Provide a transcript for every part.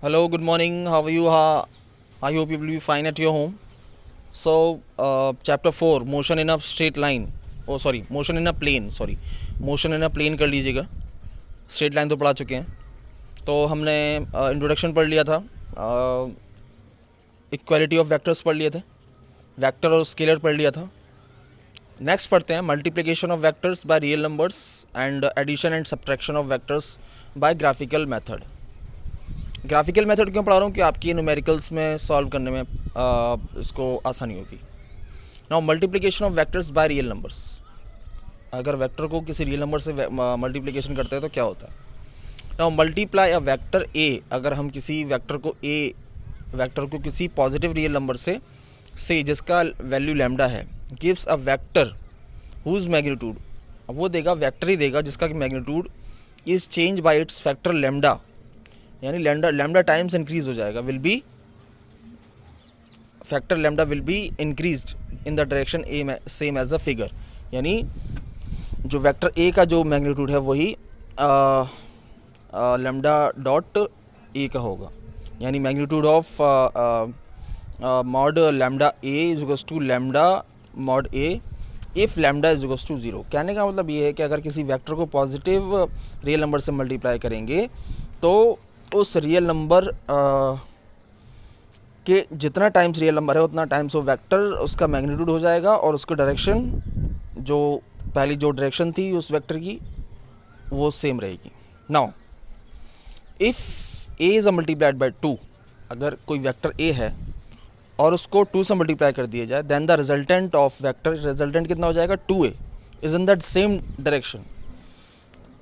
Hello, good morning. How are you? I hope you will be fine at your home. So, chapter 4, motion in a straight line. Oh, sorry, motion in a plane. Sorry, motion in a plane कर लीजिएगा. Straight line तो पढ़ा चुके हैं. तो हमने introduction पढ़ लिया था. इक्वालिटी ऑफ वेक्टर्स पढ़ लिए थे. वेक्टर और स्केलर पढ़ लिया था. नेक्स्ट पढ़ते हैं multiplication of vectors by real numbers and addition and subtraction of vectors by graphical method. Graphical method क्यों पढ़ा रहा हूँ कि आपकी न्यूमेरिकल्स में सॉल्व करने में इसको आसानी होगी. Now multiplication of vectors by real numbers. अगर वेक्टर को किसी रियल नंबर से मल्टीप्लिकेशन करते हैं तो क्या होता है. नाउ मल्टीप्लाई अ वेक्टर ए. अगर हम किसी वेक्टर को किसी पॉजिटिव रियल नंबर से जिसका वैल्यू लैम्डा है, gives a vector whose magnitude. अब वो देगा वेक्टर ही देगा जिसका magnitude is change by its factor lambda, यानी लैम्डा टाइम्स इंक्रीज हो जाएगा. Will be factor lambda will be increased in the direction a same as a figure. यानी जो वेक्टर ए का जो मैग्नीट्यूड है वही लैम्डा डॉट ए का होगा. यानी magnitude of mod lambda a is equals to lambda mod a if lambda is equals to 0. कहने का मतलब ये है कि अगर किसी वेक्टर को पॉजिटिव रियल नंबर से मल्टीप्लाई करेंगे तो उस रियल नंबर के जितना टाइम्स रियल नंबर है उतना टाइम्स वो वेक्टर उसका मैग्नीट्यूड हो जाएगा और उसकी डायरेक्शन जो पहली जो डायरेक्शन थी उस वेक्टर की वो सेम रहेगी. Now if A is a multiplied by 2. अगर कोई वेक्टर ए है और उसको 2 से मल्टीप्लाई कर दिया जाए then the resultant of vector, resultant कितना हो जाएगा 2a is in that same direction,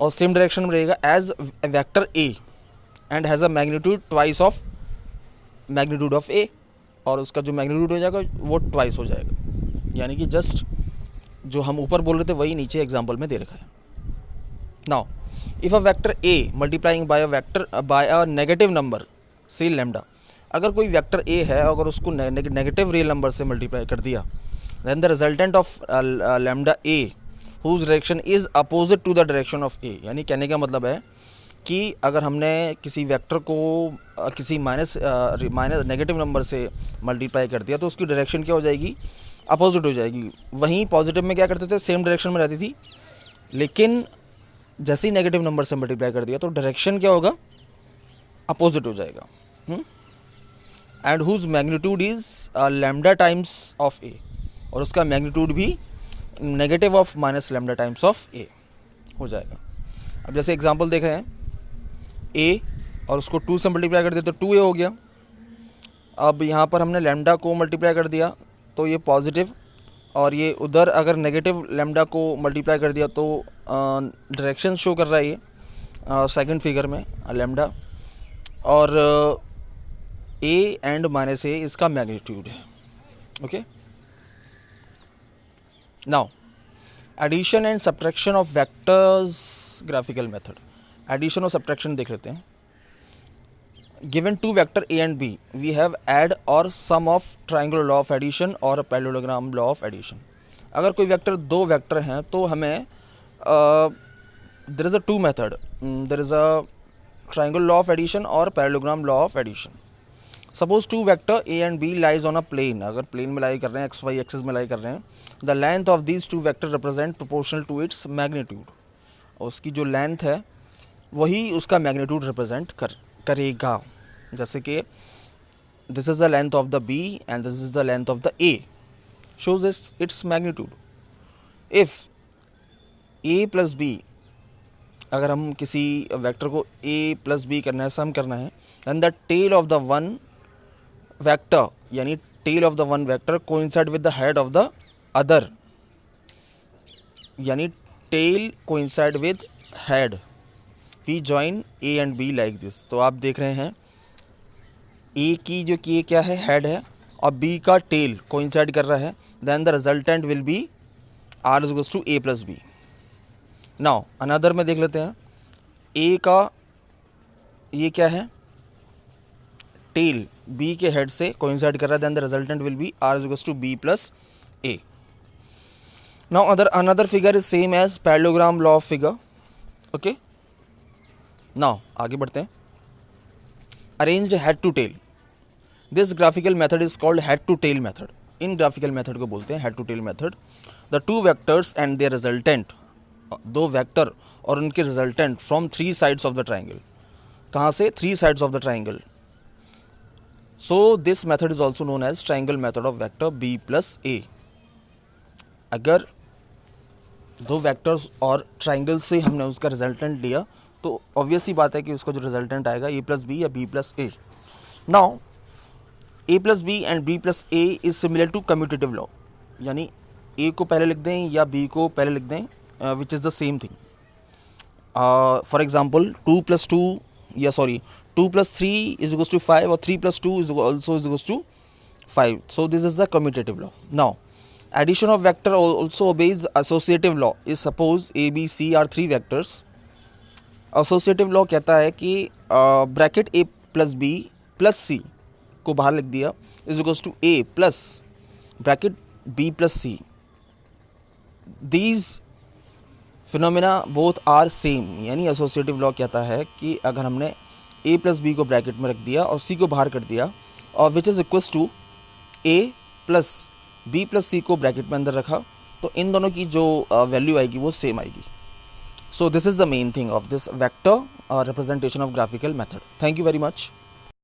और सेम डायरेक्शन में रहेगा as vector a and has a magnitude twice of magnitude of a, और उसका जो मैग्नीट्यूड हो जाएगा वो ट्वाइस हो जाएगा. यानी कि जस्ट जो हम ऊपर बोल रहे थे वही नीचे एग्जांपल में दे रखा है. Now if a vector a multiplying by a negative number से लैम्डा. अगर कोई वेक्टर ए है अगर उसको नेगेटिव रियल नंबर से मल्टीप्लाई कर दिया then the resultant of lambda a whose direction is opposite to the direction of a. यानी कहने का मतलब है कि अगर हमने किसी वेक्टर को किसी माइनस नेगेटिव नंबर से मल्टीप्लाई कर दिया तो उसकी डायरेक्शन क्या हो जाएगी, अपोजिट हो जाएगी. वहीं पॉजिटिव में क्या करते थे, सेम डायरेक्शन में रहती थी, लेकिन जैसे ही नेगेटिव नंबर से मल्टीप्लाई कर दिया तो डायरेक्शन क्या होगा, अपोजिट हो जाएगा. And whose magnitude is lambda times of a, और उसका मैग्नीट्यूड भी negative of minus lambda times of a हो जाएगा. अब जैसे एग्जांपल देख रहे हैं ए और उसको 2 से मल्टीप्लाई कर दिया तो 2a हो गया. अब यहाँ पर हमने लैम्डा को मल्टीप्लाई कर दिया तो ये पॉजिटिव, और ये उधर अगर नेगेटिव लैम्डा को मल्टीप्लाई कर दिया तो डायरेक्शन शो कर रहा है ये सेकंड फिगर में लैम्डा, और ए एंड माइनस ए इसका मैग्नीट्यूड है. Okay. Now addition and subtraction of vectors graphical method. Addition और सब्ट्रैक्शन देख लेते हैं. Given two vector a and b we have add और sum of triangular law of addition और parallelogram law of addition. अगर कोई vector दो vector हैं तो हमें there is a two method, there is a triangular law of addition और parallelogram law of addition. Suppose two vector a and B lies on a plane. अगर plane में lie कर रहे हैं, एक्स वाई एक्सिस में lie कर रहे हैं, the length of these two vector represent proportional to its magnitude. उसकी जो लेंथ है वही उसका मैग्नीट्यूड रिप्रेजेंट करेगा. जैसे कि this is the length of the b and this is the length of the a, shows its magnitude. If a plus b, अगर हम किसी वेक्टर को ए प्लस बी करना है, सम करना है, and the tail of the one vector, यानी tail of the one vector coincide with the head of the other, यानी tail coincide with head, we join a and b like this. तो आप देख रहे हैं ए की जो कि क्या है, हेड है, और बी का टेल कोइंसाइड कर रहा है, then the resultant will be r is equals to a plus b. Now another में देख लेते हैं. ए का ये क्या है, टेल बी के हेड से कोइंसाइड कर रहा है, then the resultant will be r is equals to b plus a. Now another figure is same as parallelogram law of figure. Okay. Now आगे बढ़ते हैं. Arranged head to tail. This graphical method is called head to tail method. इन graphical method को बोलते हैं head to tail method. The two vectors and their resultant, दो vector और उनके resultant from three sides of the triangle. कहाँ से? Three sides of the triangle. So this method is also known as triangle method of vector b plus a. अगर दो vectors और triangle से हमने उसका रिजल्टेंट लिया तो ऑब्वियस ही बात है कि उसका जो रिजल्टेंट आएगा ए प्लस बी या b plus a. Now a plus b and b plus a is similar to commutative law, यानी ए को पहले लिख दें या बी को पहले लिख दें, which is the same thing. For example 2 + 2 या सॉरी 2 + 3 इज इक्वल्स टू 5 और 3 + 2 is also is equals to 5. So this is the commutative law. Now addition of vector also obeys associative law. is suppose a b c are three vectors. associative law कहता है कि bracket a plus b plus c को बाहर लिख दिया is equals to a plus bracket b plus c. These phenomena both are same, यानी associative law कहता है कि अगर हमने a प्लस b को ब्रैकेट में रख दिया और c को बाहर कर दिया और which is equals to a plus b plus c को ब्रैकेट में अंदर रखा तो इन दोनों की जो वैल्यू आएगी वो सेम आएगी. So this is the main thing of this vector representation of graphical method. Thank you very much.